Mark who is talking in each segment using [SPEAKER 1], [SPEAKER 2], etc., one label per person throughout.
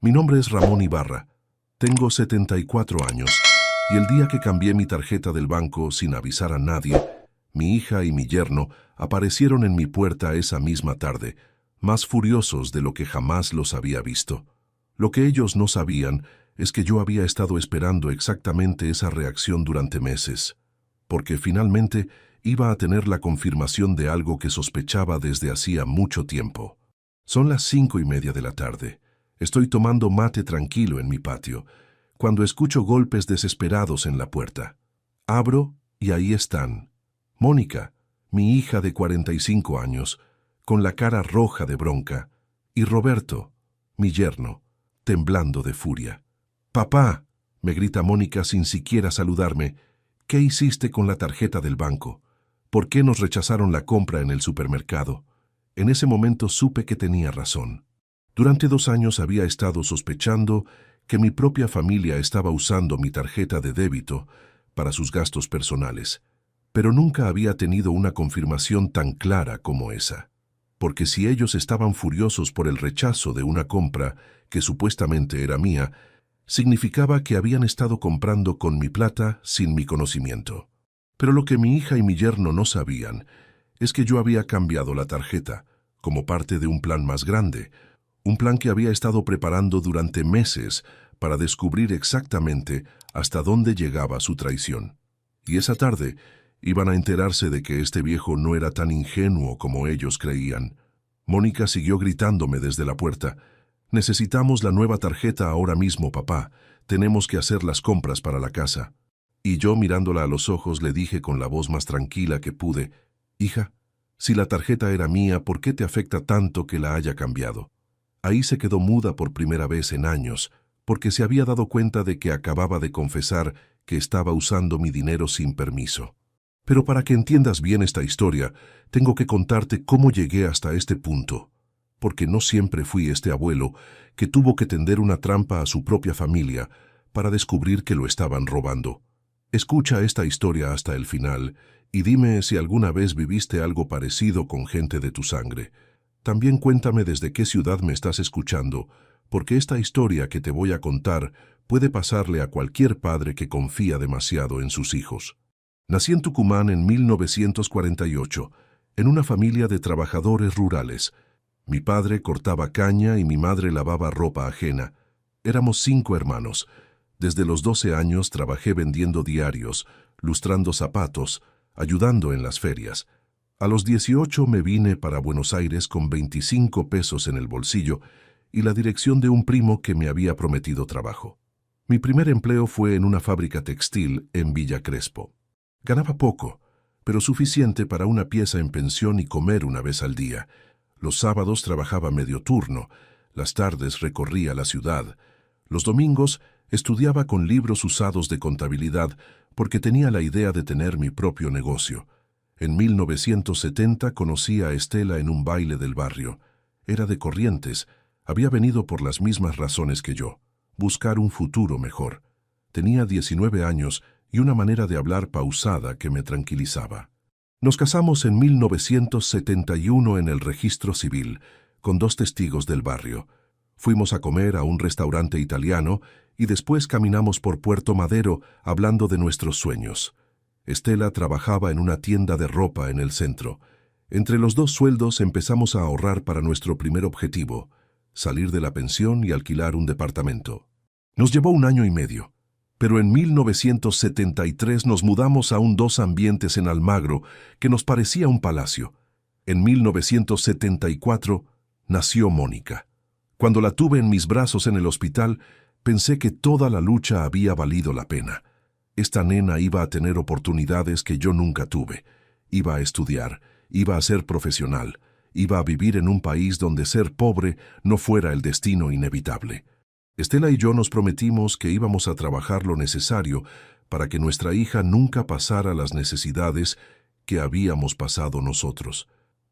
[SPEAKER 1] Mi nombre es Ramón Ibarra. Tengo 74 años y el día que cambié mi tarjeta del banco sin avisar a nadie, mi hija y mi yerno aparecieron en mi puerta esa misma tarde, más furiosos de lo que jamás los había visto. Lo que ellos no sabían es que yo había estado esperando exactamente esa reacción durante meses, porque finalmente iba a tener la confirmación de algo que sospechaba desde hacía mucho tiempo. Son las 5:30 de la tarde. Estoy tomando mate tranquilo en mi patio, cuando escucho golpes desesperados en la puerta. Abro y ahí están. Mónica, mi hija de 45 años, con la cara roja de bronca, y Roberto, mi yerno, temblando de furia. «Papá», me grita Mónica sin siquiera saludarme, «¿qué hiciste con la tarjeta del banco? ¿Por qué nos rechazaron la compra en el supermercado?» En ese momento supe que tenía razón. Durante 2 años había estado sospechando que mi propia familia estaba usando mi tarjeta de débito para sus gastos personales, pero nunca había tenido una confirmación tan clara como esa. Porque si ellos estaban furiosos por el rechazo de una compra que supuestamente era mía, significaba que habían estado comprando con mi plata sin mi conocimiento. Pero lo que mi hija y mi yerno no sabían es que yo había cambiado la tarjeta como parte de un plan más grande, un plan que había estado preparando durante meses para descubrir exactamente hasta dónde llegaba su traición. Y esa tarde iban a enterarse de que este viejo no era tan ingenuo como ellos creían. Mónica siguió gritándome desde la puerta: «Necesitamos la nueva tarjeta ahora mismo, papá. Tenemos que hacer las compras para la casa». Y yo, mirándola a los ojos, le dije con la voz más tranquila que pude: «Hija, si la tarjeta era mía, ¿por qué te afecta tanto que la haya cambiado?». Ahí se quedó muda por primera vez en años, porque se había dado cuenta de que acababa de confesar que estaba usando mi dinero sin permiso. Pero para que entiendas bien esta historia, tengo que contarte cómo llegué hasta este punto, porque no siempre fui este abuelo que tuvo que tender una trampa a su propia familia para descubrir que lo estaban robando. Escucha esta historia hasta el final y dime si alguna vez viviste algo parecido con gente de tu sangre. También cuéntame desde qué ciudad me estás escuchando, porque esta historia que te voy a contar puede pasarle a cualquier padre que confía demasiado en sus hijos. Nací en Tucumán en 1948, en una familia de trabajadores rurales. Mi padre cortaba caña y mi madre lavaba ropa ajena. Éramos 5 hermanos. Desde los 12 años trabajé vendiendo diarios, lustrando zapatos, ayudando en las ferias. A los 18 me vine para Buenos Aires con 25 pesos en el bolsillo y la dirección de un primo que me había prometido trabajo. Mi primer empleo fue en una fábrica textil en Villa Crespo. Ganaba poco, pero suficiente para una pieza en pensión y comer una vez al día. Los sábados trabajaba medio turno, las tardes recorría la ciudad. Los domingos estudiaba con libros usados de contabilidad porque tenía la idea de tener mi propio negocio. En 1970 conocí a Estela en un baile del barrio. Era de Corrientes, había venido por las mismas razones que yo, buscar un futuro mejor. Tenía 19 años y una manera de hablar pausada que me tranquilizaba. Nos casamos en 1971 en el registro civil, con 2 testigos del barrio. Fuimos a comer a un restaurante italiano y después caminamos por Puerto Madero hablando de nuestros sueños. Estela trabajaba en una tienda de ropa en el centro. Entre los 2 sueldos empezamos a ahorrar para nuestro primer objetivo, salir de la pensión y alquilar un departamento. Nos llevó 1 año y medio, pero en 1973 nos mudamos a un 2 ambientes en Almagro que nos parecía un palacio. En 1974 nació Mónica. Cuando la tuve en mis brazos en el hospital, pensé que toda la lucha había valido la pena. Esta nena iba a tener oportunidades que yo nunca tuve. Iba a estudiar, iba a ser profesional, iba a vivir en un país donde ser pobre no fuera el destino inevitable. Estela y yo nos prometimos que íbamos a trabajar lo necesario para que nuestra hija nunca pasara las necesidades que habíamos pasado nosotros.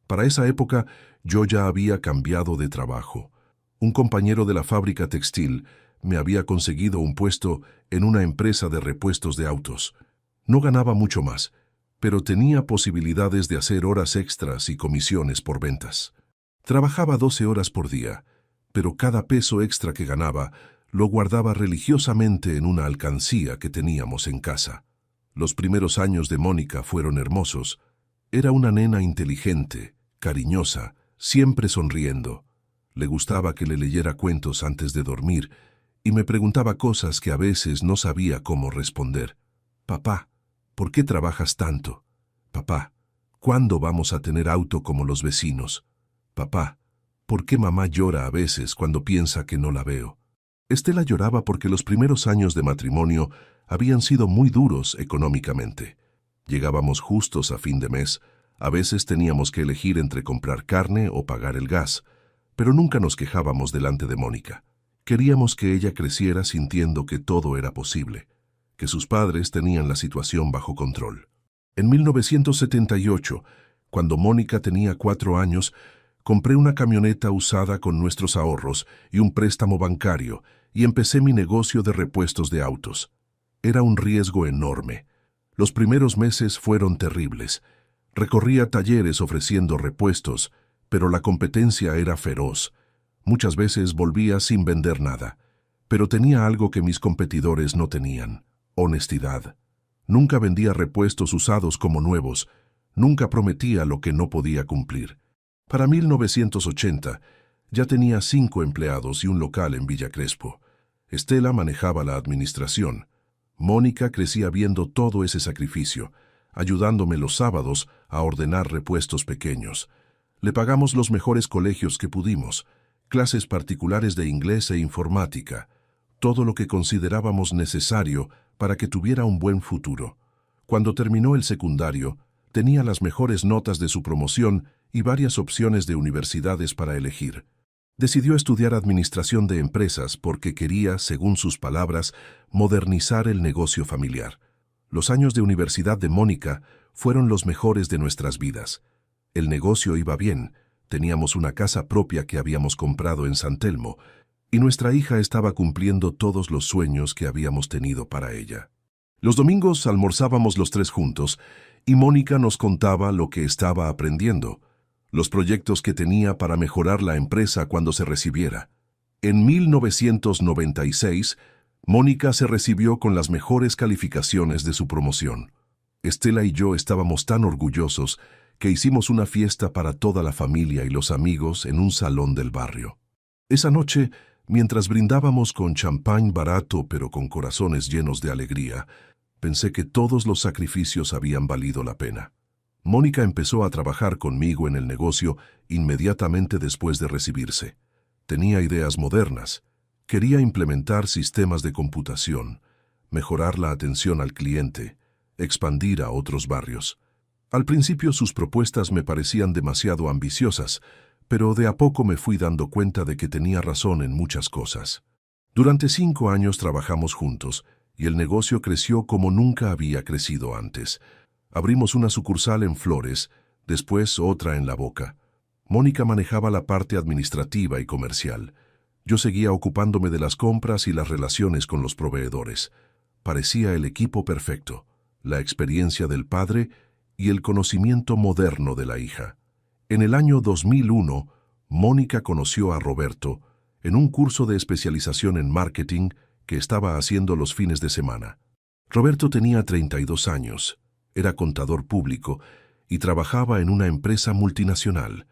[SPEAKER 1] Para esa época yo ya había cambiado de trabajo. Un compañero de la fábrica textil me había conseguido un puesto en una empresa de repuestos de autos. No ganaba mucho más, pero tenía posibilidades de hacer horas extras y comisiones por ventas. Trabajaba 12 horas por día, pero cada peso extra que ganaba lo guardaba religiosamente en una alcancía que teníamos en casa. Los primeros años de Mónica fueron hermosos. Era una nena inteligente, cariñosa, siempre sonriendo. Le gustaba que le leyera cuentos antes de dormir y me preguntaba cosas que a veces no sabía cómo responder. Papá, ¿por qué trabajas tanto? Papá, ¿cuándo vamos a tener auto como los vecinos? Papá, ¿por qué mamá llora a veces cuando piensa que no la veo? Estela lloraba porque los primeros años de matrimonio habían sido muy duros económicamente. Llegábamos justos a fin de mes, a veces teníamos que elegir entre comprar carne o pagar el gas, pero nunca nos quejábamos delante de Mónica. Queríamos que ella creciera sintiendo que todo era posible, que sus padres tenían la situación bajo control. En 1978, cuando Mónica tenía 4 años, compré una camioneta usada con nuestros ahorros y un préstamo bancario y empecé mi negocio de repuestos de autos. Era un riesgo enorme. Los primeros meses fueron terribles. Recorría talleres ofreciendo repuestos, pero la competencia era feroz. Muchas veces volvía sin vender nada, pero tenía algo que mis competidores no tenían: honestidad. Nunca vendía repuestos usados como nuevos, nunca prometía lo que no podía cumplir. Para 1980, ya tenía 5 empleados y un local en Villa Crespo. Estela manejaba la administración. Mónica crecía viendo todo ese sacrificio, ayudándome los sábados a ordenar repuestos pequeños. Le pagamos los mejores colegios que pudimos, clases particulares de inglés e informática, todo lo que considerábamos necesario para que tuviera un buen futuro. Cuando terminó el secundario, tenía las mejores notas de su promoción y varias opciones de universidades para elegir. Decidió estudiar administración de empresas porque quería, según sus palabras, modernizar el negocio familiar. Los años de universidad de Mónica fueron los mejores de nuestras vidas. El negocio iba bien, teníamos una casa propia que habíamos comprado en San Telmo, y nuestra hija estaba cumpliendo todos los sueños que habíamos tenido para ella. Los domingos almorzábamos los 3 juntos, y Mónica nos contaba lo que estaba aprendiendo, los proyectos que tenía para mejorar la empresa cuando se recibiera. En 1996, Mónica se recibió con las mejores calificaciones de su promoción. Estela y yo estábamos tan orgullosos que hicimos una fiesta para toda la familia y los amigos en un salón del barrio. Esa noche, mientras brindábamos con champán barato pero con corazones llenos de alegría, pensé que todos los sacrificios habían valido la pena. Mónica empezó a trabajar conmigo en el negocio inmediatamente después de recibirse. Tenía ideas modernas. Quería implementar sistemas de computación, mejorar la atención al cliente, expandir a otros barrios. Al principio sus propuestas me parecían demasiado ambiciosas, pero de a poco me fui dando cuenta de que tenía razón en muchas cosas. Durante 5 años trabajamos juntos, y el negocio creció como nunca había crecido antes. Abrimos una sucursal en Flores, después otra en La Boca. Mónica manejaba la parte administrativa y comercial. Yo seguía ocupándome de las compras y las relaciones con los proveedores. Parecía el equipo perfecto, la experiencia del padre y el conocimiento moderno de la hija. En el año 2001, Mónica conoció a Roberto en un curso de especialización en marketing que estaba haciendo los fines de semana. Roberto tenía 32 años. Era contador público y trabajaba en una empresa multinacional.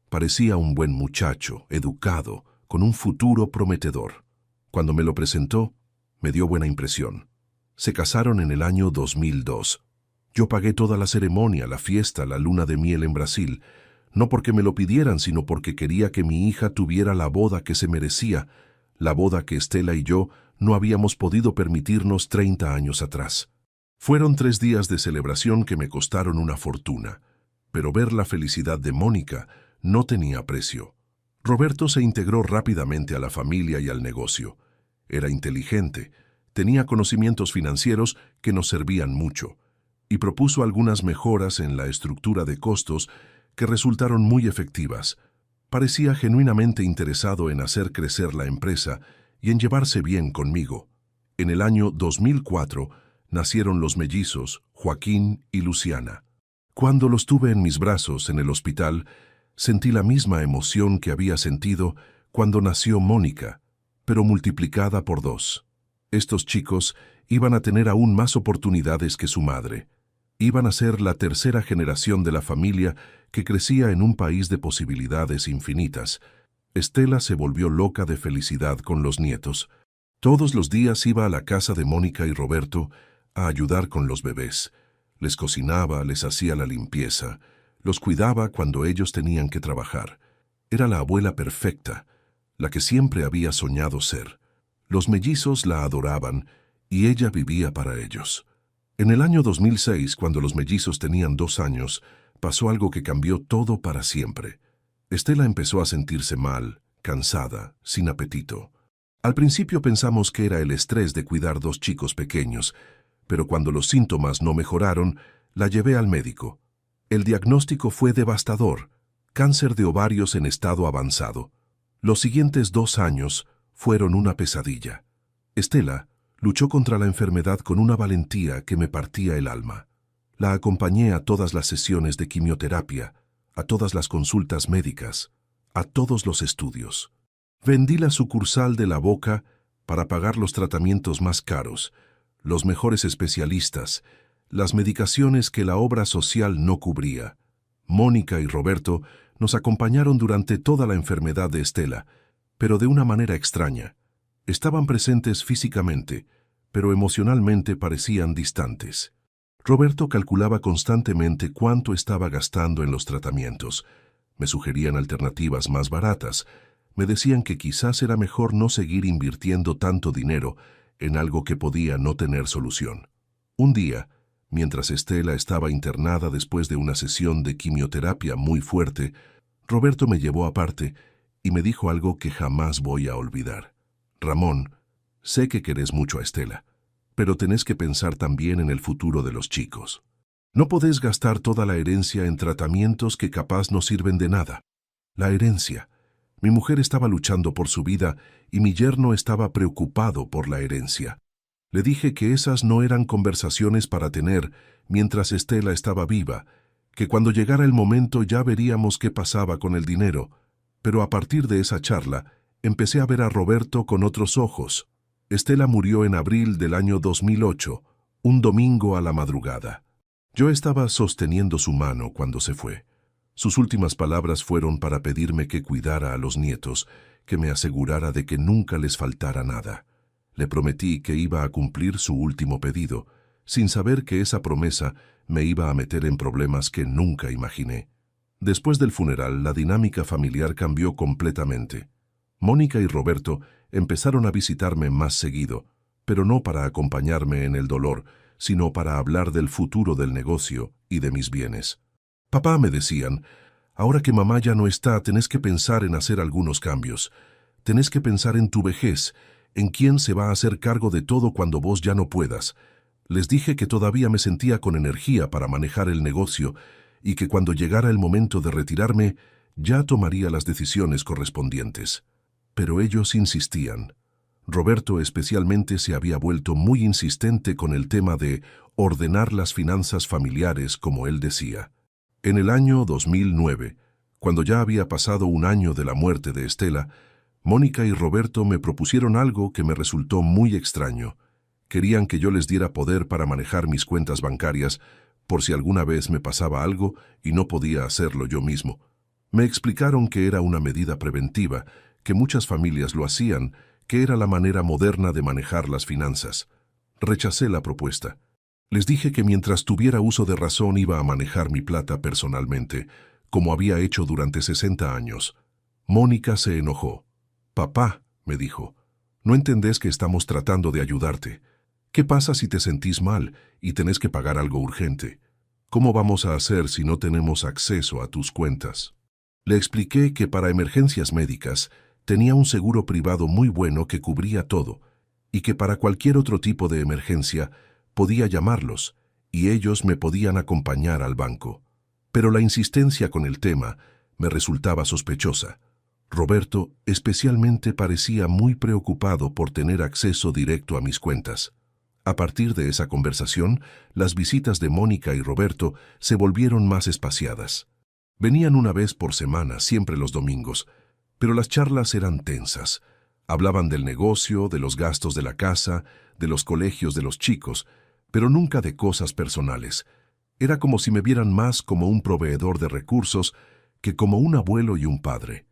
[SPEAKER 1] Parecía un buen muchacho, educado, con un futuro prometedor. Cuando me lo presentó, me dio buena impresión. Se casaron en el año 2002. Yo pagué toda la ceremonia, la fiesta, la luna de miel en Brasil, no porque me lo pidieran, sino porque quería que mi hija tuviera la boda que se merecía, la boda que Estela y yo no habíamos podido permitirnos 30 años atrás. Fueron 3 días de celebración que me costaron una fortuna, pero ver la felicidad de Mónica no tenía precio. Roberto se integró rápidamente a la familia y al negocio. Era inteligente, tenía conocimientos financieros que nos servían mucho, y propuso algunas mejoras en la estructura de costos que resultaron muy efectivas. Parecía genuinamente interesado en hacer crecer la empresa y en llevarse bien conmigo. En el año 2004, nacieron los mellizos, Joaquín y Luciana. Cuando los tuve en mis brazos en el hospital, sentí la misma emoción que había sentido cuando nació Mónica, pero multiplicada por 2. Estos chicos iban a tener aún más oportunidades que su madre. Iban a ser la tercera generación de la familia que crecía en un país de posibilidades infinitas. Estela se volvió loca de felicidad con los nietos. Todos los días iba a la casa de Mónica y Roberto a ayudar con los bebés. Les cocinaba, les hacía la limpieza, los cuidaba cuando ellos tenían que trabajar. Era la abuela perfecta, la que siempre había soñado ser. Los mellizos la adoraban y ella vivía para ellos. En el año 2006, cuando los mellizos tenían 2 años, pasó algo que cambió todo para siempre. Estela empezó a sentirse mal, cansada, sin apetito. Al principio pensamos que era el estrés de cuidar 2 chicos pequeños, pero cuando los síntomas no mejoraron, la llevé al médico. El diagnóstico fue devastador: cáncer de ovarios en estado avanzado. Los siguientes 2 años fueron una pesadilla. Estela luchó contra la enfermedad con una valentía que me partía el alma. La acompañé a todas las sesiones de quimioterapia, a todas las consultas médicas, a todos los estudios. Vendí la sucursal de La Boca para pagar los tratamientos más caros, los mejores especialistas, las medicaciones que la obra social no cubría. Mónica y Roberto nos acompañaron durante toda la enfermedad de Estela, pero de una manera extraña. Estaban presentes físicamente, pero emocionalmente parecían distantes. Roberto calculaba constantemente cuánto estaba gastando en los tratamientos. Me sugerían alternativas más baratas. Me decían que quizás era mejor no seguir invirtiendo tanto dinero en algo que podía no tener solución. Un día, mientras Estela estaba internada después de una sesión de quimioterapia muy fuerte, Roberto me llevó aparte y me dijo algo que jamás voy a olvidar. Ramón, sé que querés mucho a Estela, pero tenés que pensar también en el futuro de los chicos. No podés gastar toda la herencia en tratamientos que capaz no sirven de nada. La herencia. Mi mujer estaba luchando por su vida y mi yerno estaba preocupado por la herencia. Le dije que esas no eran conversaciones para tener mientras Estela estaba viva, que cuando llegara el momento ya veríamos qué pasaba con el dinero, pero a partir de esa charla empecé a ver a Roberto con otros ojos. Estela murió en abril del año 2008, un domingo a la madrugada. Yo estaba sosteniendo su mano cuando se fue. Sus últimas palabras fueron para pedirme que cuidara a los nietos, que me asegurara de que nunca les faltara nada. Le prometí que iba a cumplir su último pedido, sin saber que esa promesa me iba a meter en problemas que nunca imaginé. Después del funeral, la dinámica familiar cambió completamente. Mónica y Roberto empezaron a visitarme más seguido, pero no para acompañarme en el dolor, sino para hablar del futuro del negocio y de mis bienes. Papá, me decían, ahora que mamá ya no está, tenés que pensar en hacer algunos cambios. Tenés que pensar en tu vejez, en quién se va a hacer cargo de todo cuando vos ya no puedas. Les dije que todavía me sentía con energía para manejar el negocio y que cuando llegara el momento de retirarme, ya tomaría las decisiones correspondientes. Pero ellos insistían. Roberto especialmente se había vuelto muy insistente con el tema de ordenar las finanzas familiares, como él decía. En el año 2009, cuando ya había pasado un año de la muerte de Estela, Mónica y Roberto me propusieron algo que me resultó muy extraño. Querían que yo les diera poder para manejar mis cuentas bancarias por si alguna vez me pasaba algo y no podía hacerlo yo mismo. Me explicaron que era una medida preventiva, que muchas familias lo hacían, que era la manera moderna de manejar las finanzas. Rechacé la propuesta. Les dije que mientras tuviera uso de razón iba a manejar mi plata personalmente, como había hecho durante 60 años. Mónica se enojó. «Papá», me dijo, «no entendés que estamos tratando de ayudarte. ¿Qué pasa si te sentís mal y tenés que pagar algo urgente? ¿Cómo vamos a hacer si no tenemos acceso a tus cuentas?» Le expliqué que para emergencias médicas tenía un seguro privado muy bueno que cubría todo y que para cualquier otro tipo de emergencia podía llamarlos y ellos me podían acompañar al banco. Pero la insistencia con el tema me resultaba sospechosa. Roberto especialmente parecía muy preocupado por tener acceso directo a mis cuentas. A partir de esa conversación, las visitas de Mónica y Roberto se volvieron más espaciadas. Venían una vez por semana, siempre los domingos, pero las charlas eran tensas. Hablaban del negocio, de los gastos de la casa, de los colegios de los chicos, pero nunca de cosas personales. Era como si me vieran más como un proveedor de recursos que como un abuelo y un padre.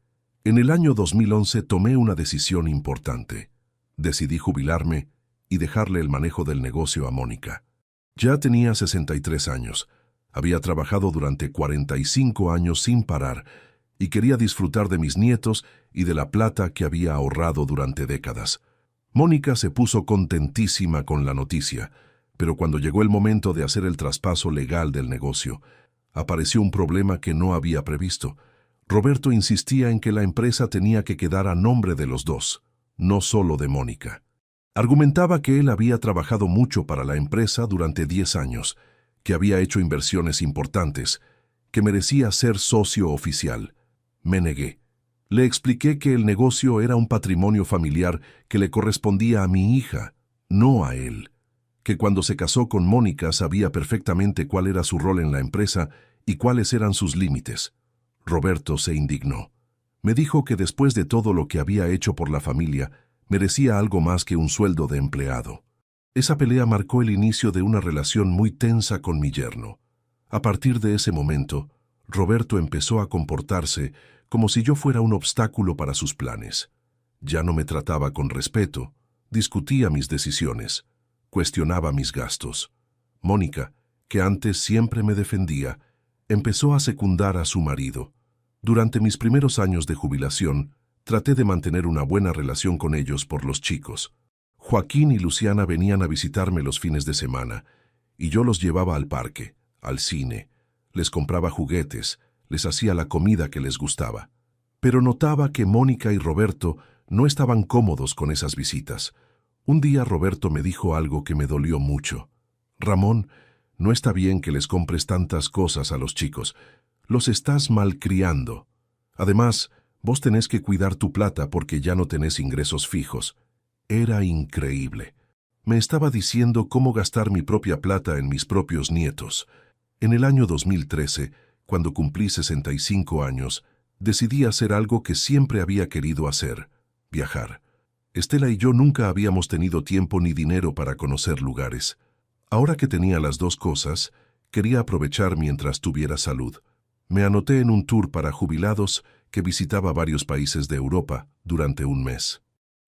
[SPEAKER 1] En el año 2011 tomé una decisión importante. Decidí jubilarme y dejarle el manejo del negocio a Mónica. Ya tenía 63 años. Había trabajado durante 45 años sin parar y quería disfrutar de mis nietos y de la plata que había ahorrado durante décadas. Mónica se puso contentísima con la noticia, pero cuando llegó el momento de hacer el traspaso legal del negocio, apareció un problema que no había previsto. Roberto insistía en que la empresa tenía que quedar a nombre de los dos, no solo de Mónica. Argumentaba que él había trabajado mucho para la empresa durante 10 años, que había hecho inversiones importantes, que merecía ser socio oficial. Me negué. Le expliqué que el negocio era un patrimonio familiar que le correspondía a mi hija, no a él. Que cuando se casó con Mónica sabía perfectamente cuál era su rol en la empresa y cuáles eran sus límites. Roberto se indignó. Me dijo que después de todo lo que había hecho por la familia, merecía algo más que un sueldo de empleado. Esa pelea marcó el inicio de una relación muy tensa con mi yerno. A partir de ese momento, Roberto empezó a comportarse como si yo fuera un obstáculo para sus planes. Ya no me trataba con respeto, discutía mis decisiones, cuestionaba mis gastos. Mónica, que antes siempre me defendía, empezó a secundar a su marido. Durante mis primeros años de jubilación, traté de mantener una buena relación con ellos por los chicos. Joaquín y Luciana venían a visitarme los fines de semana, y yo los llevaba al parque, al cine, les compraba juguetes, les hacía la comida que les gustaba. Pero notaba que Mónica y Roberto no estaban cómodos con esas visitas. Un día Roberto me dijo algo que me dolió mucho. Ramón, no está bien que les compres tantas cosas a los chicos. Los estás malcriando. Además, vos tenés que cuidar tu plata porque ya no tenés ingresos fijos. Era increíble. Me estaba diciendo cómo gastar mi propia plata en mis propios nietos. En el año 2013, cuando cumplí 65 años, decidí hacer algo que siempre había querido hacer: viajar. Estela y yo nunca habíamos tenido tiempo ni dinero para conocer lugares. Ahora que tenía las dos cosas, quería aprovechar mientras tuviera salud. Me anoté en un tour para jubilados que visitaba varios países de Europa durante un mes.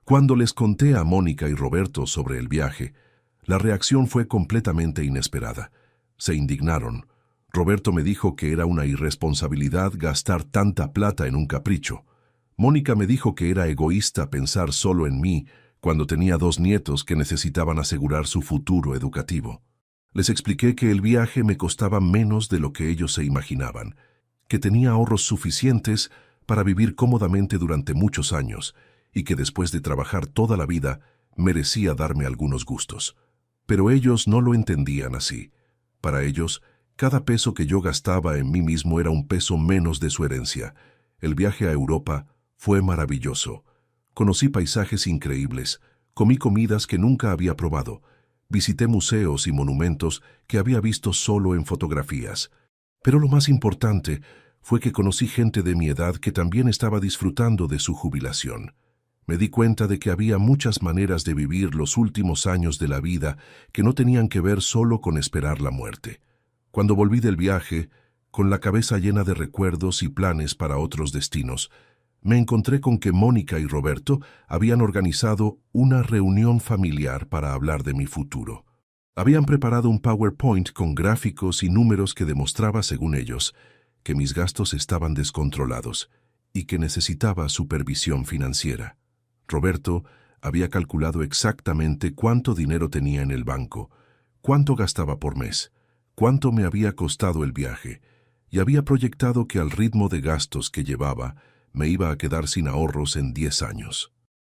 [SPEAKER 1] Cuando les conté a Mónica y Roberto sobre el viaje, la reacción fue completamente inesperada. Se indignaron. Roberto me dijo que era una irresponsabilidad gastar tanta plata en un capricho. Mónica me dijo que era egoísta pensar solo en mí cuando tenía 2 nietos que necesitaban asegurar su futuro educativo. Les expliqué que el viaje me costaba menos de lo que ellos se imaginaban, que tenía ahorros suficientes para vivir cómodamente durante muchos años y que después de trabajar toda la vida merecía darme algunos gustos. Pero ellos no lo entendían así. Para ellos, cada peso que yo gastaba en mí mismo era un peso menos de su herencia. El viaje a Europa fue maravilloso. Conocí paisajes increíbles, comí comidas que nunca había probado, visité museos y monumentos que había visto solo en fotografías. Pero lo más importante fue que conocí gente de mi edad que también estaba disfrutando de su jubilación. Me di cuenta de que había muchas maneras de vivir los últimos años de la vida que no tenían que ver solo con esperar la muerte. Cuando volví del viaje, con la cabeza llena de recuerdos y planes para otros destinos, me encontré con que Mónica y Roberto habían organizado una reunión familiar para hablar de mi futuro. Habían preparado un PowerPoint con gráficos y números que demostraba, según ellos, que mis gastos estaban descontrolados y que necesitaba supervisión financiera. Roberto había calculado exactamente cuánto dinero tenía en el banco, cuánto gastaba por mes, cuánto me había costado el viaje, y había proyectado que al ritmo de gastos que llevaba, me iba a quedar sin ahorros en 10 años.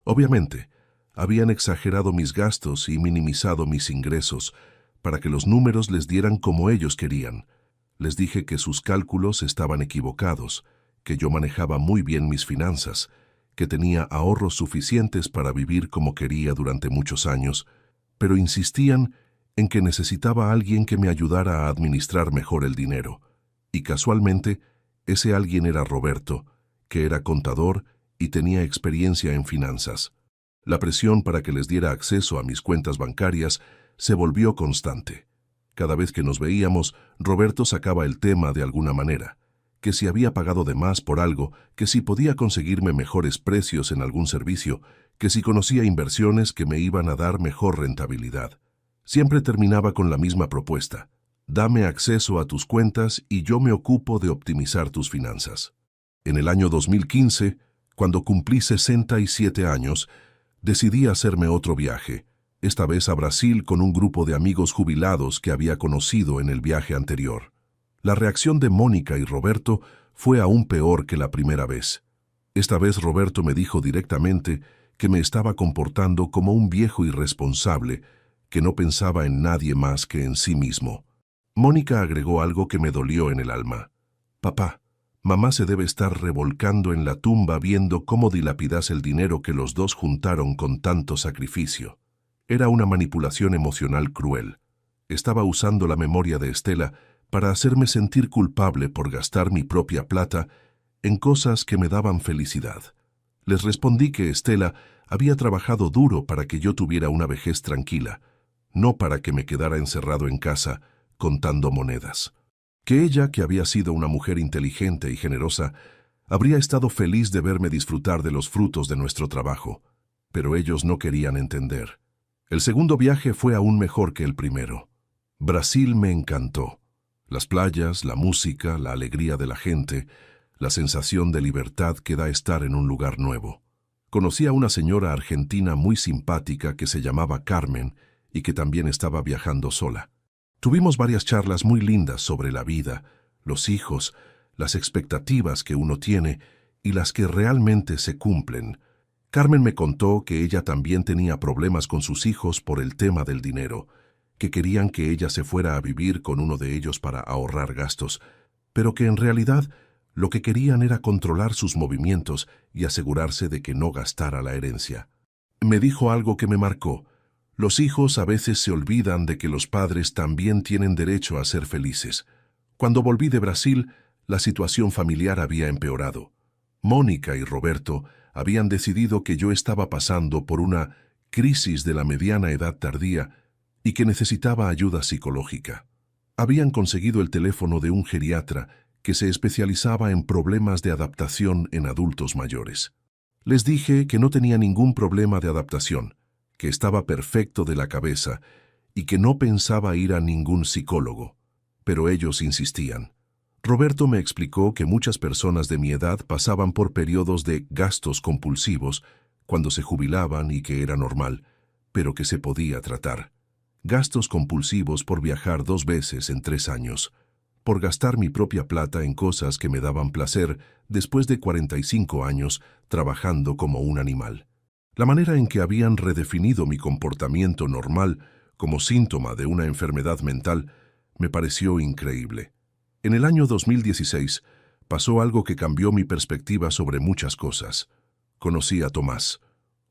[SPEAKER 1] Obviamente, habían exagerado mis gastos y minimizado mis ingresos para que los números les dieran como ellos querían. Les dije que sus cálculos estaban equivocados, que yo manejaba muy bien mis finanzas, que tenía ahorros suficientes para vivir como quería durante muchos años, pero insistían en que necesitaba a alguien que me ayudara a administrar mejor el dinero. Y casualmente, ese alguien era Roberto, que era contador y tenía experiencia en finanzas. La presión para que les diera acceso a mis cuentas bancarias se volvió constante. Cada vez que nos veíamos, Roberto sacaba el tema de alguna manera, que si había pagado de más por algo, que si podía conseguirme mejores precios en algún servicio, que si conocía inversiones que me iban a dar mejor rentabilidad. Siempre terminaba con la misma propuesta: dame acceso a tus cuentas y yo me ocupo de optimizar tus finanzas. En el año 2015, cuando cumplí 67 años, decidí hacerme otro viaje, esta vez a Brasil con un grupo de amigos jubilados que había conocido en el viaje anterior. La reacción de Mónica y Roberto fue aún peor que la primera vez. Esta vez Roberto me dijo directamente que me estaba comportando como un viejo irresponsable que no pensaba en nadie más que en sí mismo. Mónica agregó algo que me dolió en el alma. Papá, mamá se debe estar revolcando en la tumba viendo cómo dilapidas el dinero que los dos juntaron con tanto sacrificio. Era una manipulación emocional cruel. Estaba usando la memoria de Estela para hacerme sentir culpable por gastar mi propia plata en cosas que me daban felicidad. Les respondí que Estela había trabajado duro para que yo tuviera una vejez tranquila, no para que me quedara encerrado en casa contando monedas. Que ella, que había sido una mujer inteligente y generosa, habría estado feliz de verme disfrutar de los frutos de nuestro trabajo, pero ellos no querían entender. El segundo viaje fue aún mejor que el primero. Brasil me encantó. Las playas, la música, la alegría de la gente, la sensación de libertad que da estar en un lugar nuevo. Conocí a una señora argentina muy simpática que se llamaba Carmen y que también estaba viajando sola. Tuvimos varias charlas muy lindas sobre la vida, los hijos, las expectativas que uno tiene y las que realmente se cumplen. Carmen me contó que ella también tenía problemas con sus hijos por el tema del dinero, que querían que ella se fuera a vivir con uno de ellos para ahorrar gastos, pero que en realidad lo que querían era controlar sus movimientos y asegurarse de que no gastara la herencia. Me dijo algo que me marcó. Los hijos a veces se olvidan de que los padres también tienen derecho a ser felices. Cuando volví de Brasil, la situación familiar había empeorado. Mónica y Roberto habían decidido que yo estaba pasando por una crisis de la mediana edad tardía y que necesitaba ayuda psicológica. Habían conseguido el teléfono de un geriatra que se especializaba en problemas de adaptación en adultos mayores. Les dije que no tenía ningún problema de adaptación, que estaba perfecto de la cabeza y que no pensaba ir a ningún psicólogo, pero ellos insistían. Roberto me explicó que muchas personas de mi edad pasaban por periodos de gastos compulsivos cuando se jubilaban y que era normal, pero que se podía tratar. Gastos compulsivos por viajar 2 veces en 3 años, por gastar mi propia plata en cosas que me daban placer después de 45 años trabajando como un animal. La manera en que habían redefinido mi comportamiento normal como síntoma de una enfermedad mental me pareció increíble. En el año 2016 pasó algo que cambió mi perspectiva sobre muchas cosas. Conocí a Tomás,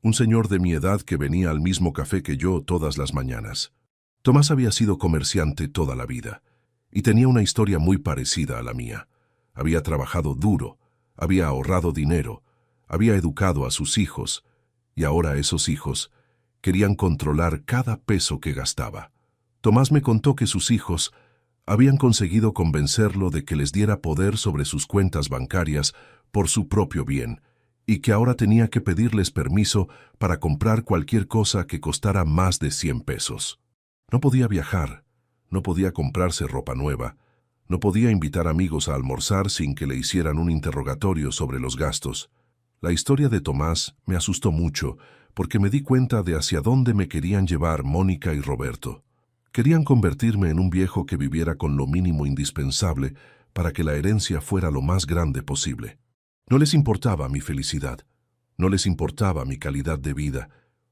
[SPEAKER 1] un señor de mi edad que venía al mismo café que yo todas las mañanas. Tomás había sido comerciante toda la vida y tenía una historia muy parecida a la mía. Había trabajado duro, había ahorrado dinero, había educado a sus hijos y ahora esos hijos querían controlar cada peso que gastaba. Tomás me contó que sus hijos habían conseguido convencerlo de que les diera poder sobre sus cuentas bancarias por su propio bien, y que ahora tenía que pedirles permiso para comprar cualquier cosa que costara más de 100 pesos. No podía viajar, no podía comprarse ropa nueva, no podía invitar amigos a almorzar sin que le hicieran un interrogatorio sobre los gastos. La historia de Tomás me asustó mucho porque me di cuenta de hacia dónde me querían llevar Mónica y Roberto. Querían convertirme en un viejo que viviera con lo mínimo indispensable para que la herencia fuera lo más grande posible. No les importaba mi felicidad, no les importaba mi calidad de vida,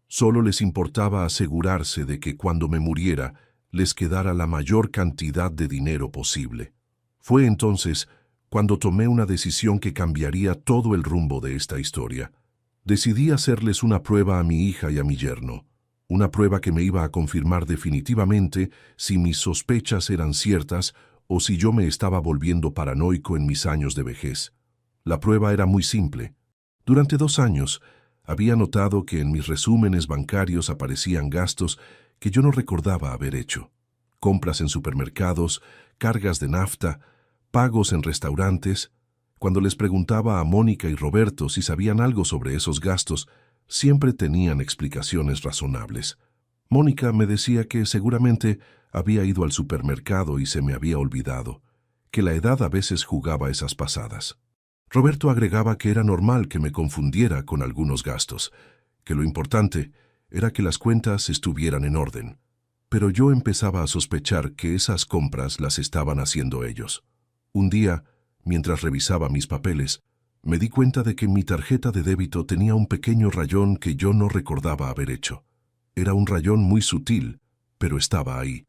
[SPEAKER 1] solo les importaba asegurarse de que cuando me muriera les quedara la mayor cantidad de dinero posible. Fue entonces cuando tomé una decisión que cambiaría todo el rumbo de esta historia. Decidí hacerles una prueba a mi hija y a mi yerno. Una prueba que me iba a confirmar definitivamente si mis sospechas eran ciertas o si yo me estaba volviendo paranoico en mis años de vejez. La prueba era muy simple. Durante 2 años, había notado que en mis resúmenes bancarios aparecían gastos que yo no recordaba haber hecho. Compras en supermercados, cargas de nafta, pagos en restaurantes. Cuando les preguntaba a Mónica y Roberto si sabían algo sobre esos gastos, siempre tenían explicaciones razonables. Mónica me decía que seguramente había ido al supermercado y se me había olvidado, que la edad a veces jugaba esas pasadas. Roberto agregaba que era normal que me confundiera con algunos gastos, que lo importante era que las cuentas estuvieran en orden. Pero yo empezaba a sospechar que esas compras las estaban haciendo ellos. Un día, mientras revisaba mis papeles, me di cuenta de que mi tarjeta de débito tenía un pequeño rayón que yo no recordaba haber hecho. Era un rayón muy sutil, pero estaba ahí.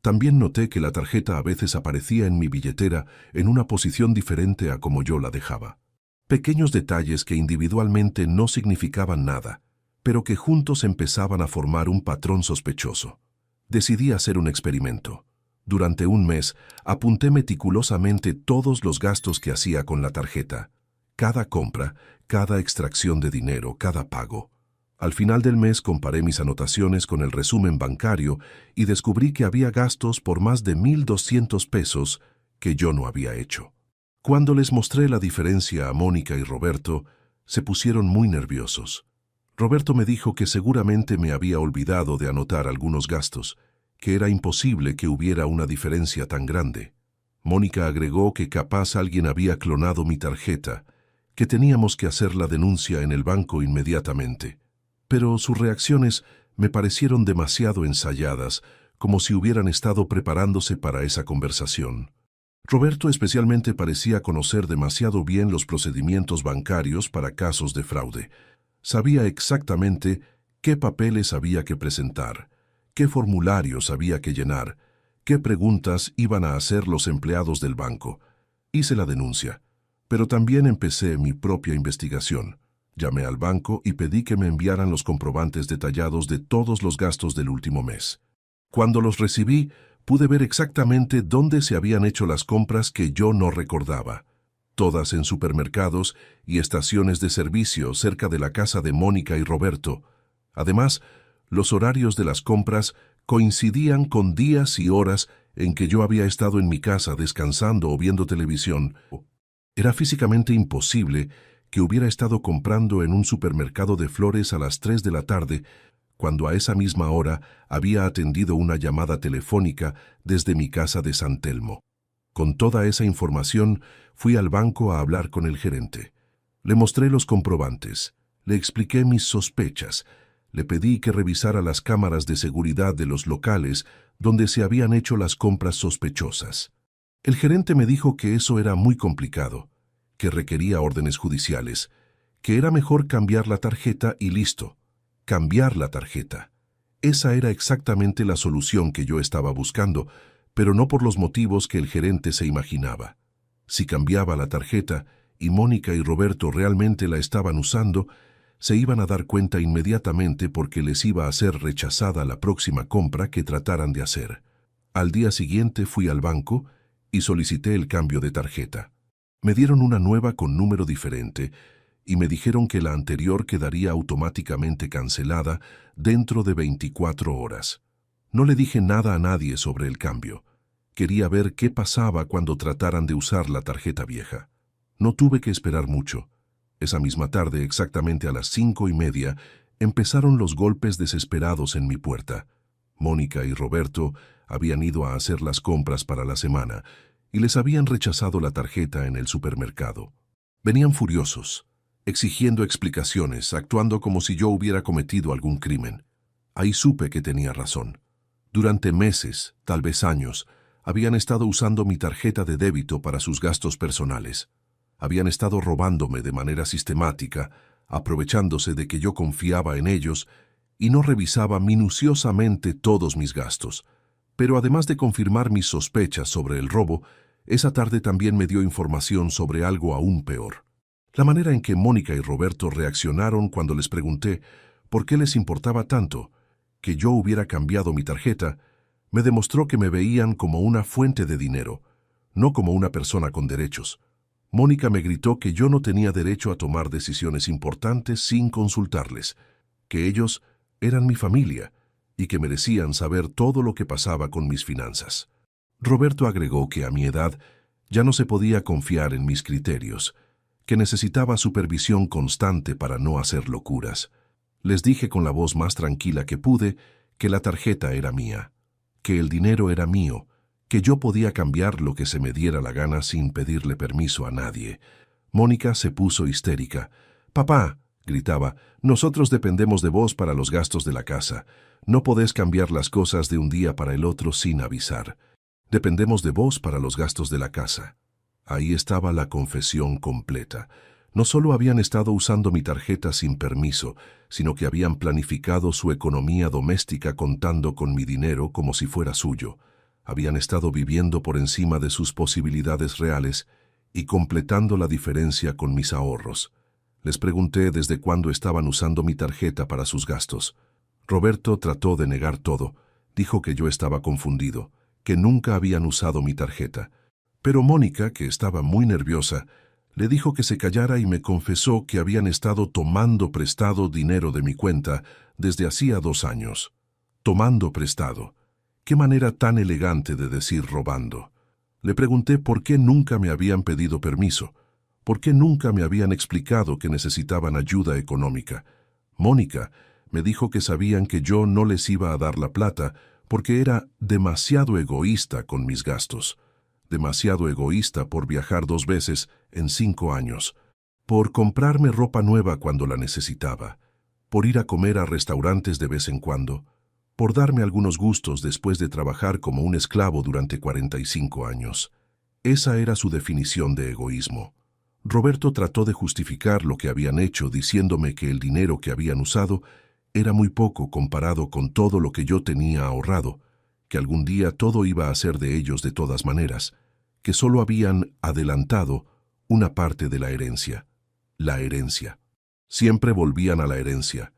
[SPEAKER 1] También noté que la tarjeta a veces aparecía en mi billetera en una posición diferente a como yo la dejaba. Pequeños detalles que individualmente no significaban nada, pero que juntos empezaban a formar un patrón sospechoso. Decidí hacer un experimento. Durante un mes, apunté meticulosamente todos los gastos que hacía con la tarjeta. Cada compra, cada extracción de dinero, cada pago. Al final del mes comparé mis anotaciones con el resumen bancario y descubrí que había gastos por más de 1,200 pesos que yo no había hecho. Cuando les mostré la diferencia a Mónica y Roberto, se pusieron muy nerviosos. Roberto me dijo que seguramente me había olvidado de anotar algunos gastos, que era imposible que hubiera una diferencia tan grande. Mónica agregó que capaz alguien había clonado mi tarjeta, que teníamos que hacer la denuncia en el banco inmediatamente. Pero sus reacciones me parecieron demasiado ensayadas, como si hubieran estado preparándose para esa conversación. Roberto especialmente parecía conocer demasiado bien los procedimientos bancarios para casos de fraude. Sabía exactamente qué papeles había que presentar, qué formularios había que llenar, qué preguntas iban a hacer los empleados del banco. Hice la denuncia, pero también empecé mi propia investigación. Llamé al banco y pedí que me enviaran los comprobantes detallados de todos los gastos del último mes. Cuando los recibí, pude ver exactamente dónde se habían hecho las compras que yo no recordaba. Todas en supermercados y estaciones de servicio cerca de la casa de Mónica y Roberto. Además, los horarios de las compras coincidían con días y horas en que yo había estado en mi casa descansando o viendo televisión. Era físicamente imposible que hubiera estado comprando en un supermercado de flores a las 3 de la tarde, cuando a esa misma hora había atendido una llamada telefónica desde mi casa de San Telmo. Con toda esa información, fui al banco a hablar con el gerente. Le mostré los comprobantes, le expliqué mis sospechas, le pedí que revisara las cámaras de seguridad de los locales donde se habían hecho las compras sospechosas. El gerente me dijo que eso era muy complicado, que requería órdenes judiciales, que era mejor cambiar la tarjeta y listo. Cambiar la tarjeta. Esa era exactamente la solución que yo estaba buscando, pero no por los motivos que el gerente se imaginaba. Si cambiaba la tarjeta y Mónica y Roberto realmente la estaban usando, se iban a dar cuenta inmediatamente porque les iba a ser rechazada la próxima compra que trataran de hacer. Al día siguiente fui al banco y solicité el cambio de tarjeta. Me dieron una nueva con número diferente y me dijeron que la anterior quedaría automáticamente cancelada dentro de 24 horas. No le dije nada a nadie sobre el cambio. Quería ver qué pasaba cuando trataran de usar la tarjeta vieja. No tuve que esperar mucho. Esa misma tarde, exactamente a las 5:30, empezaron los golpes desesperados en mi puerta. Mónica y Roberto habían ido a hacer las compras para la semana y les habían rechazado la tarjeta en el supermercado. Venían furiosos, exigiendo explicaciones, actuando como si yo hubiera cometido algún crimen. Ahí supe que tenía razón. Durante meses, tal vez años, habían estado usando mi tarjeta de débito para sus gastos personales. Habían estado robándome de manera sistemática, aprovechándose de que yo confiaba en ellos y no revisaba minuciosamente todos mis gastos. Pero además de confirmar mis sospechas sobre el robo, esa tarde también me dio información sobre algo aún peor. La manera en que Mónica y Roberto reaccionaron cuando les pregunté por qué les importaba tanto que yo hubiera cambiado mi tarjeta, me demostró que me veían como una fuente de dinero, no como una persona con derechos. Mónica me gritó que yo no tenía derecho a tomar decisiones importantes sin consultarles, que ellos eran mi familia y que merecían saber todo lo que pasaba con mis finanzas. Roberto agregó que a mi edad ya no se podía confiar en mis criterios, que necesitaba supervisión constante para no hacer locuras. Les dije con la voz más tranquila que pude que la tarjeta era mía, que el dinero era mío, que yo podía cambiar lo que se me diera la gana sin pedirle permiso a nadie. Mónica se puso histérica. «Papá», gritaba, «nosotros dependemos de vos para los gastos de la casa. No podés cambiar las cosas de un día para el otro sin avisar. Dependemos de vos para los gastos de la casa». Ahí estaba la confesión completa. No solo habían estado usando mi tarjeta sin permiso, sino que habían planificado su economía doméstica contando con mi dinero como si fuera suyo. Habían estado viviendo por encima de sus posibilidades reales y completando la diferencia con mis ahorros. Les pregunté desde cuándo estaban usando mi tarjeta para sus gastos. Roberto trató de negar todo. Dijo que yo estaba confundido, que nunca habían usado mi tarjeta. Pero Mónica, que estaba muy nerviosa, le dijo que se callara y me confesó que habían estado tomando prestado dinero de mi cuenta desde hacía 2 años. Tomando prestado. Qué manera tan elegante de decir robando. Le pregunté por qué nunca me habían pedido permiso, por qué nunca me habían explicado que necesitaban ayuda económica. Mónica me dijo que sabían que yo no les iba a dar la plata porque era demasiado egoísta con mis gastos. Demasiado egoísta por viajar 2 veces en 5 años, por comprarme ropa nueva cuando la necesitaba, por ir a comer a restaurantes de vez en cuando, por darme algunos gustos después de trabajar como un esclavo durante 45 años. Esa era su definición de egoísmo. Roberto trató de justificar lo que habían hecho diciéndome que el dinero que habían usado era muy poco comparado con todo lo que yo tenía ahorrado, que algún día todo iba a ser de ellos de todas maneras, que solo habían adelantado una parte de la herencia. La herencia. Siempre volvían a la herencia.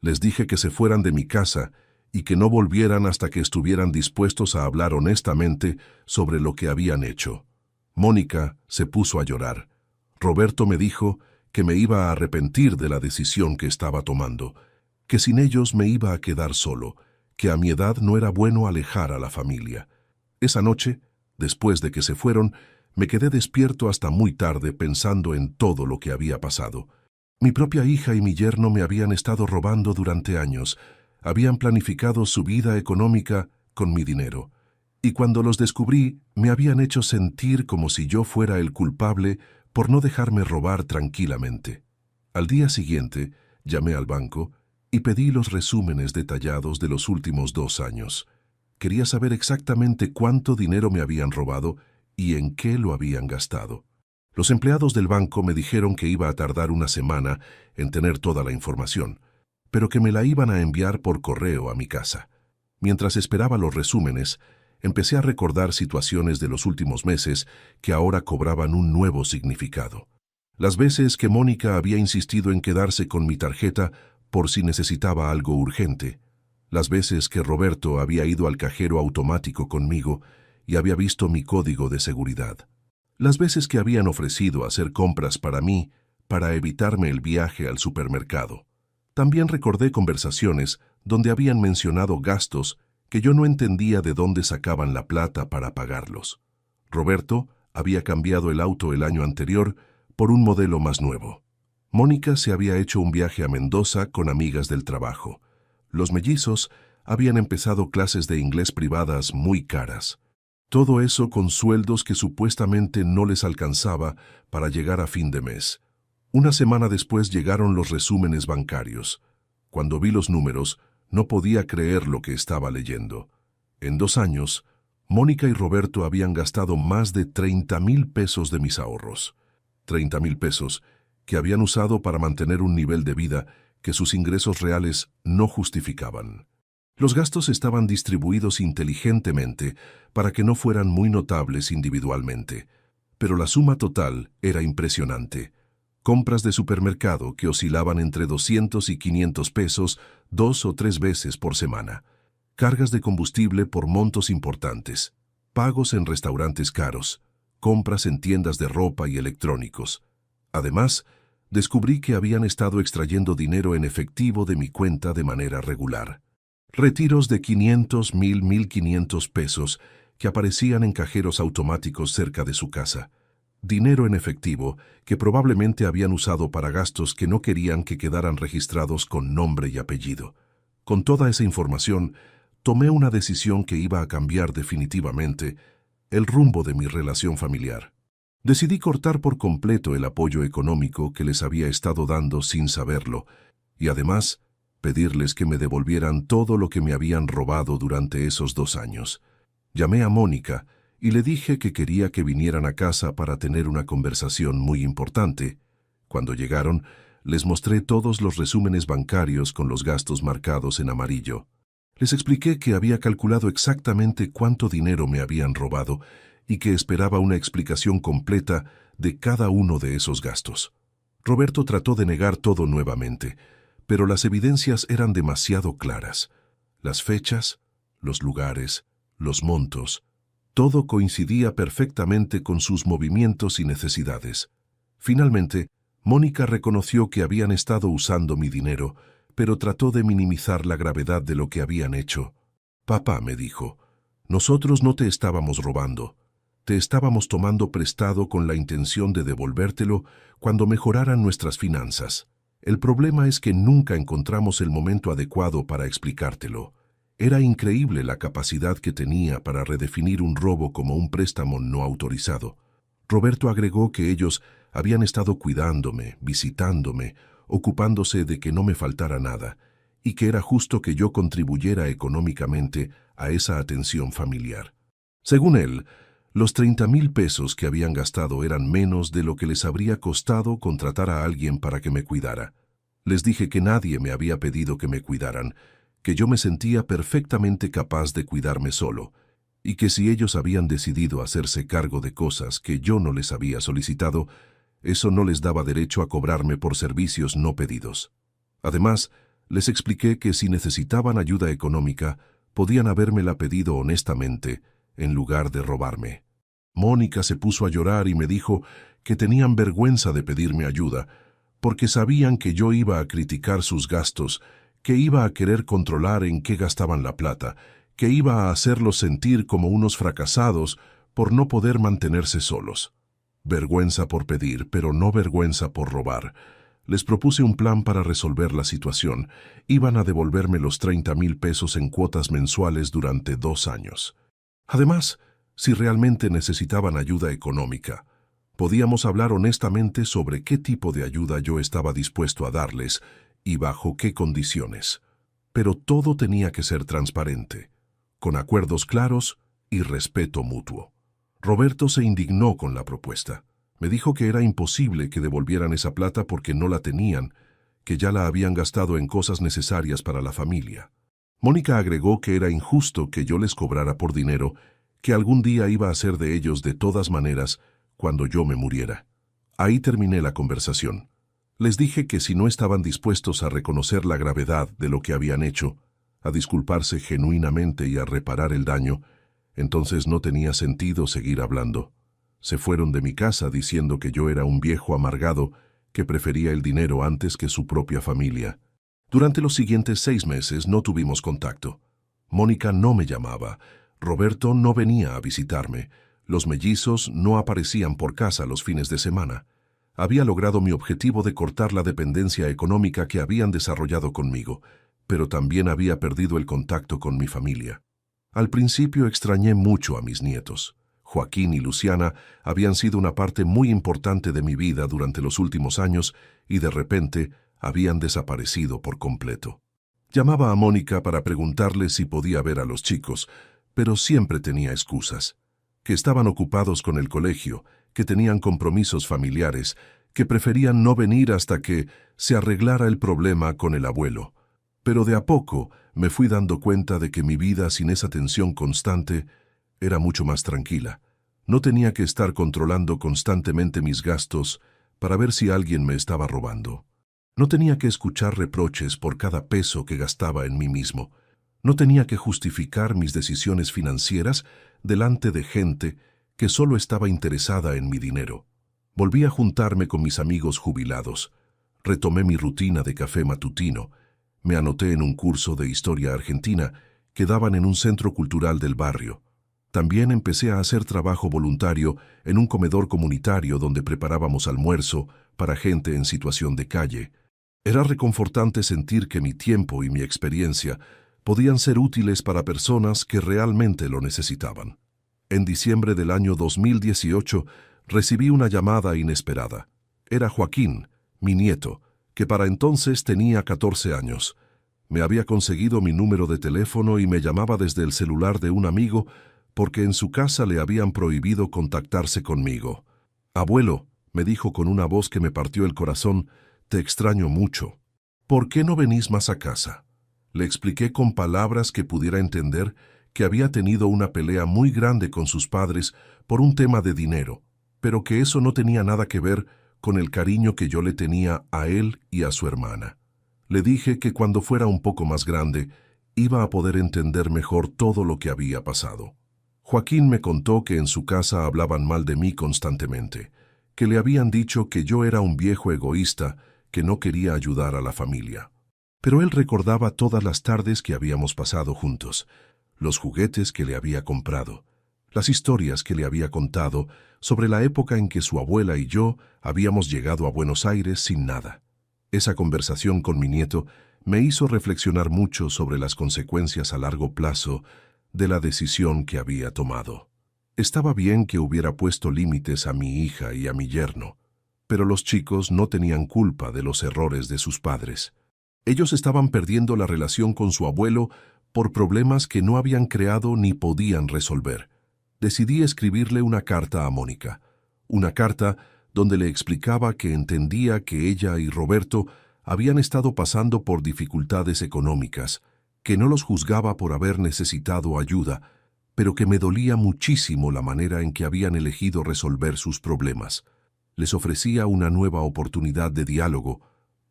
[SPEAKER 1] Les dije que se fueran de mi casa y que no volvieran hasta que estuvieran dispuestos a hablar honestamente sobre lo que habían hecho. Mónica se puso a llorar. Roberto me dijo que me iba a arrepentir de la decisión que estaba tomando, que sin ellos me iba a quedar solo, que a mi edad no era bueno alejar a la familia. Esa noche, después de que se fueron, me quedé despierto hasta muy tarde pensando en todo lo que había pasado. Mi propia hija y mi yerno me habían estado robando durante años, habían planificado su vida económica con mi dinero, y cuando los descubrí me habían hecho sentir como si yo fuera el culpable por no dejarme robar tranquilamente. Al día siguiente, llamé al banco y pedí los resúmenes detallados de los últimos 2 años. Quería saber exactamente cuánto dinero me habían robado y en qué lo habían gastado. Los empleados del banco me dijeron que iba a tardar una semana en tener toda la información, pero que me la iban a enviar por correo a mi casa. Mientras esperaba los resúmenes, empecé a recordar situaciones de los últimos meses que ahora cobraban un nuevo significado. Las veces que Mónica había insistido en quedarse con mi tarjeta por si necesitaba algo urgente. Las veces que Roberto había ido al cajero automático conmigo y había visto mi código de seguridad. Las veces que habían ofrecido hacer compras para mí para evitarme el viaje al supermercado. También recordé conversaciones donde habían mencionado gastos que yo no entendía de dónde sacaban la plata para pagarlos. Roberto había cambiado el auto el año anterior por un modelo más nuevo. Mónica se había hecho un viaje a Mendoza con amigas del trabajo. Los mellizos habían empezado clases de inglés privadas muy caras. Todo eso con sueldos que supuestamente no les alcanzaba para llegar a fin de mes. Una semana después llegaron los resúmenes bancarios. Cuando vi los números, no podía creer lo que estaba leyendo. En 2 años, Mónica y Roberto habían gastado más de 30,000 pesos de mis ahorros. 30,000 pesos que habían usado para mantener un nivel de vida que sus ingresos reales no justificaban. Los gastos estaban distribuidos inteligentemente para que no fueran muy notables individualmente, pero la suma total era impresionante. Compras de supermercado que oscilaban entre 200 y 500 pesos 2 o 3 veces por semana. Cargas de combustible por montos importantes. Pagos en restaurantes caros. compras en tiendas de ropa y electrónicos. Además, descubrí que habían estado extrayendo dinero en efectivo de mi cuenta de manera regular. Retiros de 500, 1000, 1500 pesos que aparecían en cajeros automáticos cerca de su casa. Dinero en efectivo que probablemente habían usado para gastos que no querían que quedaran registrados con nombre y apellido. Con toda esa información, tomé una decisión que iba a cambiar definitivamente el rumbo de mi relación familiar. Decidí cortar por completo el apoyo económico que les había estado dando sin saberlo, y además pedirles que me devolvieran todo lo que me habían robado durante esos 2 años. Llamé a Mónica y le dije que quería que vinieran a casa para tener una conversación muy importante. Cuando llegaron, les mostré todos los resúmenes bancarios con los gastos marcados en amarillo. Les expliqué que había calculado exactamente cuánto dinero me habían robado y que esperaba una explicación completa de cada uno de esos gastos. Roberto trató de negar todo nuevamente, pero las evidencias eran demasiado claras. Las fechas, los lugares, los montos, todo coincidía perfectamente con sus movimientos y necesidades. Finalmente, Mónica reconoció que habían estado usando mi dinero, pero trató de minimizar la gravedad de lo que habían hecho. «Papá», me dijo, «nosotros no te estábamos robando. Te estábamos tomando prestado con la intención de devolvértelo cuando mejoraran nuestras finanzas. El problema es que nunca encontramos el momento adecuado para explicártelo». Era increíble la capacidad que tenía para redefinir un robo como un préstamo no autorizado. Roberto agregó que ellos habían estado cuidándome, visitándome, ocupándose de que no me faltara nada, y que era justo que yo contribuyera económicamente a esa atención familiar. Según él, los 30,000 pesos que habían gastado eran menos de lo que les habría costado contratar a alguien para que me cuidara. Les dije que nadie me había pedido que me cuidaran, que yo me sentía perfectamente capaz de cuidarme solo, y que si ellos habían decidido hacerse cargo de cosas que yo no les había solicitado, eso no les daba derecho a cobrarme por servicios no pedidos. Además, les expliqué que si necesitaban ayuda económica, podían habérmela pedido honestamente, en lugar de robarme. Mónica se puso a llorar y me dijo que tenían vergüenza de pedirme ayuda, porque sabían que yo iba a criticar sus gastos, que iba a querer controlar en qué gastaban la plata, que iba a hacerlos sentir como unos fracasados por no poder mantenerse solos. Vergüenza por pedir, pero no vergüenza por robar. Les propuse un plan para resolver la situación. Iban a devolverme los 30,000 pesos en cuotas mensuales durante 2 años. Además, si realmente necesitaban ayuda económica, podíamos hablar honestamente sobre qué tipo de ayuda yo estaba dispuesto a darles y bajo qué condiciones. Pero todo tenía que ser transparente, con acuerdos claros y respeto mutuo. Roberto se indignó con la propuesta. Me dijo que era imposible que devolvieran esa plata porque no la tenían, que ya la habían gastado en cosas necesarias para la familia. Mónica agregó que era injusto que yo les cobrara por dinero que algún día iba a ser de ellos de todas maneras cuando yo me muriera. Ahí terminé la conversación. Les dije que si no estaban dispuestos a reconocer la gravedad de lo que habían hecho, a disculparse genuinamente y a reparar el daño, entonces no tenía sentido seguir hablando. Se fueron de mi casa diciendo que yo era un viejo amargado que prefería el dinero antes que su propia familia. Durante los siguientes 6 meses no tuvimos contacto. Mónica no me llamaba, Roberto no venía a visitarme, los mellizos no aparecían por casa los fines de semana. Había logrado mi objetivo de cortar la dependencia económica que habían desarrollado conmigo, pero también había perdido el contacto con mi familia. Al principio extrañé mucho a mis nietos. Joaquín y Luciana habían sido una parte muy importante de mi vida durante los últimos años y de repente habían desaparecido por completo. Llamaba a Mónica para preguntarle si podía ver a los chicos, pero siempre tenía excusas. Que estaban ocupados con el colegio, que tenían compromisos familiares, que preferían no venir hasta que se arreglara el problema con el abuelo. Pero de a poco me fui dando cuenta de que mi vida sin esa tensión constante era mucho más tranquila. No tenía que estar controlando constantemente mis gastos para ver si alguien me estaba robando. No tenía que escuchar reproches por cada peso que gastaba en mí mismo. No tenía que justificar mis decisiones financieras delante de gente que solo estaba interesada en mi dinero. Volví a juntarme con mis amigos jubilados. Retomé mi rutina de café matutino. Me anoté en un curso de historia argentina que daban en un centro cultural del barrio. También empecé a hacer trabajo voluntario en un comedor comunitario donde preparábamos almuerzo para gente en situación de calle. Era reconfortante sentir que mi tiempo y mi experiencia podían ser útiles para personas que realmente lo necesitaban. En diciembre del año 2018 recibí una llamada inesperada. Era Joaquín, mi nieto, que para entonces tenía 14 años. Me había conseguido mi número de teléfono y me llamaba desde el celular de un amigo porque en su casa le habían prohibido contactarse conmigo. «Abuelo», me dijo con una voz que me partió el corazón, «te extraño mucho. ¿Por qué no venís más a casa?». Le expliqué con palabras que pudiera entender que había tenido una pelea muy grande con sus padres por un tema de dinero, pero que eso no tenía nada que ver con el cariño que yo le tenía a él y a su hermana. Le dije que cuando fuera un poco más grande, iba a poder entender mejor todo lo que había pasado. Joaquín me contó que en su casa hablaban mal de mí constantemente, que le habían dicho que yo era un viejo egoísta que no quería ayudar a la familia. Pero él recordaba todas las tardes que habíamos pasado juntos, los juguetes que le había comprado, las historias que le había contado sobre la época en que su abuela y yo habíamos llegado a Buenos Aires sin nada. Esa conversación con mi nieto me hizo reflexionar mucho sobre las consecuencias a largo plazo de la decisión que había tomado. Estaba bien que hubiera puesto límites a mi hija y a mi yerno, pero los chicos no tenían culpa de los errores de sus padres. Ellos estaban perdiendo la relación con su abuelo por problemas que no habían creado ni podían resolver. Decidí escribirle una carta a Mónica, una carta donde le explicaba que entendía que ella y Roberto habían estado pasando por dificultades económicas, que no los juzgaba por haber necesitado ayuda, pero que me dolía muchísimo la manera en que habían elegido resolver sus problemas. Les ofrecía una nueva oportunidad de diálogo,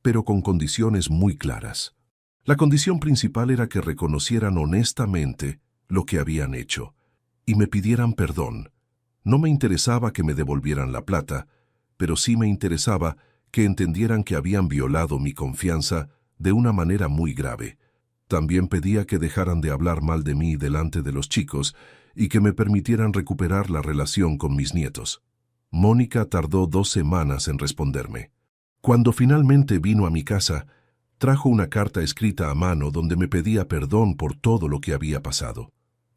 [SPEAKER 1] pero con condiciones muy claras. La condición principal era que reconocieran honestamente lo que habían hecho y me pidieran perdón. No me interesaba que me devolvieran la plata, pero sí me interesaba que entendieran que habían violado mi confianza de una manera muy grave. También pedía que dejaran de hablar mal de mí delante de los chicos y que me permitieran recuperar la relación con mis nietos. Mónica tardó 2 semanas en responderme. Cuando finalmente vino a mi casa, trajo una carta escrita a mano donde me pedía perdón por todo lo que había pasado.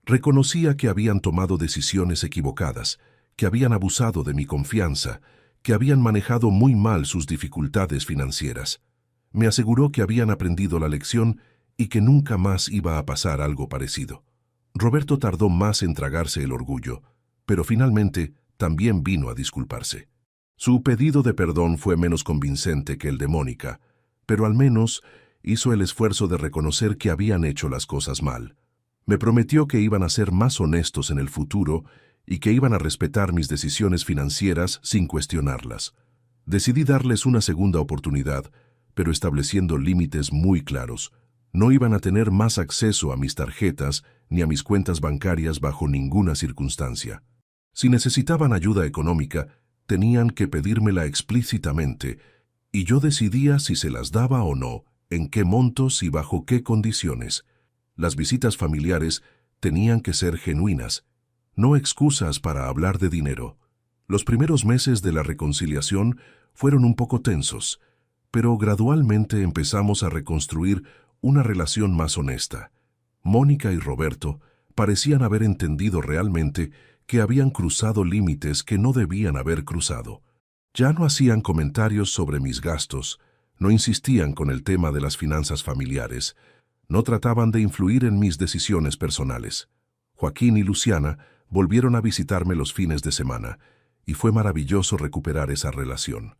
[SPEAKER 1] Reconocía que habían tomado decisiones equivocadas, que habían abusado de mi confianza, que habían manejado muy mal sus dificultades financieras. Me aseguró que habían aprendido la lección y que nunca más iba a pasar algo parecido. Roberto tardó más en tragarse el orgullo, pero finalmente también vino a disculparse. Su pedido de perdón fue menos convincente que el de Mónica, pero al menos hizo el esfuerzo de reconocer que habían hecho las cosas mal. Me prometió que iban a ser más honestos en el futuro y que iban a respetar mis decisiones financieras sin cuestionarlas. Decidí darles una segunda oportunidad, pero estableciendo límites muy claros. No iban a tener más acceso a mis tarjetas ni a mis cuentas bancarias bajo ninguna circunstancia. Si necesitaban ayuda económica, tenían que pedírmela explícitamente, y yo decidía si se las daba o no, en qué montos y bajo qué condiciones. Las visitas familiares tenían que ser genuinas, no excusas para hablar de dinero. Los primeros meses de la reconciliación fueron un poco tensos, pero gradualmente empezamos a reconstruir una relación más honesta. Mónica y Roberto parecían haber entendido realmente que habían cruzado límites que no debían haber cruzado. Ya no hacían comentarios sobre mis gastos, no insistían con el tema de las finanzas familiares, no trataban de influir en mis decisiones personales. Joaquín y Luciana volvieron a visitarme los fines de semana, y fue maravilloso recuperar esa relación.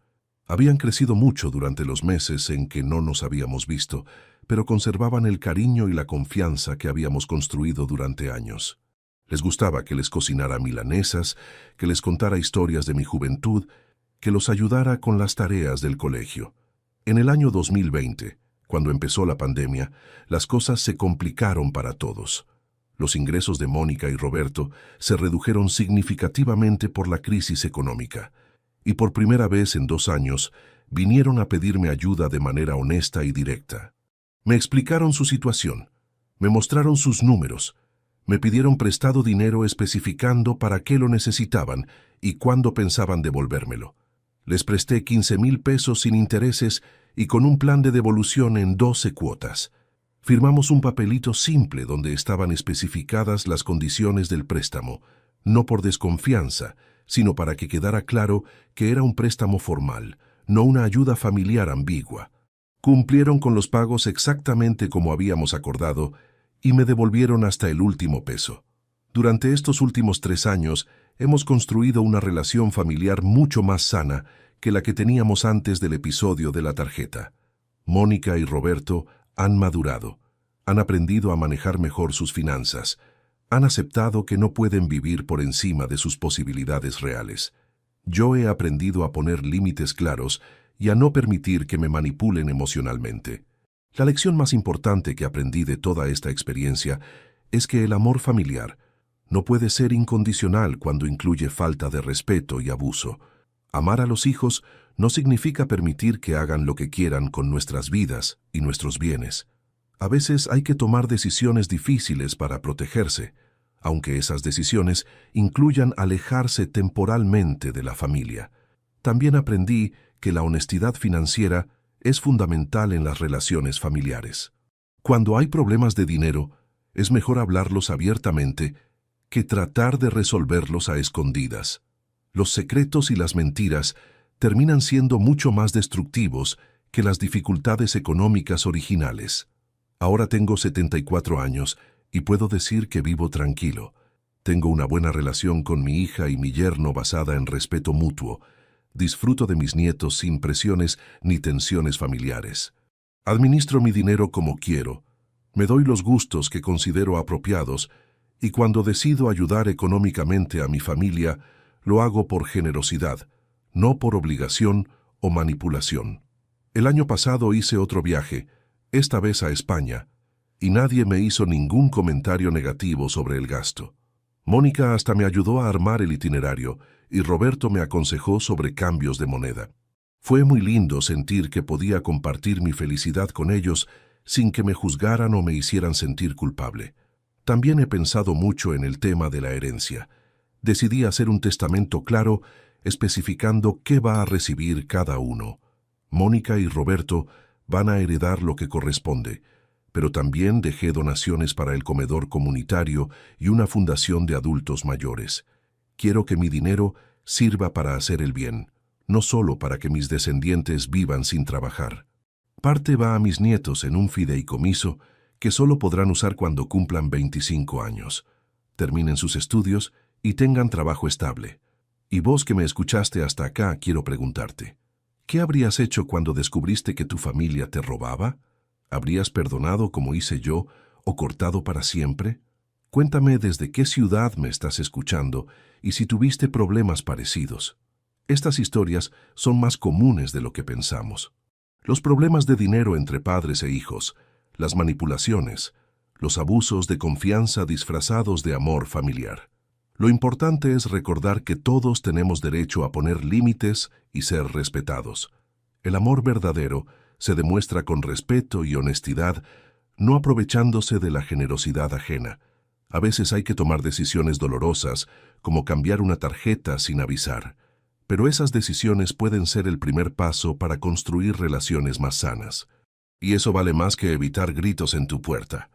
[SPEAKER 1] Habían crecido mucho durante los meses en que no nos habíamos visto, pero conservaban el cariño y la confianza que habíamos construido durante años. Les gustaba que les cocinara milanesas, que les contara historias de mi juventud, que los ayudara con las tareas del colegio. En el año 2020, cuando empezó la pandemia, las cosas se complicaron para todos. Los ingresos de Mónica y Roberto se redujeron significativamente por la crisis económica, y por primera vez en 2 años vinieron a pedirme ayuda de manera honesta y directa. Me explicaron su situación, me mostraron sus números, me pidieron prestado dinero especificando para qué lo necesitaban y cuándo pensaban devolvérmelo. Les presté 15,000 pesos sin intereses y con un plan de devolución en 12 cuotas. Firmamos un papelito simple donde estaban especificadas las condiciones del préstamo, no por desconfianza, sino para que quedara claro que era un préstamo formal, no una ayuda familiar ambigua. Cumplieron con los pagos exactamente como habíamos acordado y me devolvieron hasta el último peso. Durante estos últimos 3 años hemos construido una relación familiar mucho más sana que la que teníamos antes del episodio de la tarjeta. Mónica y Roberto han madurado, han aprendido a manejar mejor sus finanzas, han aceptado que no pueden vivir por encima de sus posibilidades reales. Yo he aprendido a poner límites claros y a no permitir que me manipulen emocionalmente. La lección más importante que aprendí de toda esta experiencia es que el amor familiar no puede ser incondicional cuando incluye falta de respeto y abuso. Amar a los hijos no significa permitir que hagan lo que quieran con nuestras vidas y nuestros bienes. A veces hay que tomar decisiones difíciles para protegerse, aunque esas decisiones incluyan alejarse temporalmente de la familia. También aprendí que la honestidad financiera es fundamental en las relaciones familiares. Cuando hay problemas de dinero, es mejor hablarlos abiertamente que tratar de resolverlos a escondidas. Los secretos y las mentiras terminan siendo mucho más destructivos que las dificultades económicas originales. Ahora tengo 74 años y puedo decir que vivo tranquilo. Tengo una buena relación con mi hija y mi yerno basada en respeto mutuo. Disfruto de mis nietos sin presiones ni tensiones familiares. Administro mi dinero como quiero, me doy los gustos que considero apropiados y cuando decido ayudar económicamente a mi familia, lo hago por generosidad, no por obligación o manipulación. El año pasado hice otro viaje, esta vez a España, y nadie me hizo ningún comentario negativo sobre el gasto. Mónica hasta me ayudó a armar el itinerario y Roberto me aconsejó sobre cambios de moneda. Fue muy lindo sentir que podía compartir mi felicidad con ellos sin que me juzgaran o me hicieran sentir culpable. También he pensado mucho en el tema de la herencia. Decidí hacer un testamento claro especificando qué va a recibir cada uno. Mónica y Roberto van a heredar lo que corresponde, pero también dejé donaciones para el comedor comunitario y una fundación de adultos mayores. Quiero que mi dinero sirva para hacer el bien, no solo para que mis descendientes vivan sin trabajar. Parte va a mis nietos en un fideicomiso que solo podrán usar cuando cumplan 25 años, terminen sus estudios y tengan trabajo estable. Y vos que me escuchaste hasta acá, quiero preguntarte, ¿qué habrías hecho cuando descubriste que tu familia te robaba? ¿Habrías perdonado como hice yo o cortado para siempre? Cuéntame desde qué ciudad me estás escuchando y si tuviste problemas parecidos. Estas historias son más comunes de lo que pensamos. Los problemas de dinero entre padres e hijos, las manipulaciones, los abusos de confianza disfrazados de amor familiar. Lo importante es recordar que todos tenemos derecho a poner límites y ser respetados. El amor verdadero se demuestra con respeto y honestidad, no aprovechándose de la generosidad ajena. A veces hay que tomar decisiones dolorosas, como cambiar una tarjeta sin avisar. Pero esas decisiones pueden ser el primer paso para construir relaciones más sanas. Y eso vale más que evitar gritos en tu puerta.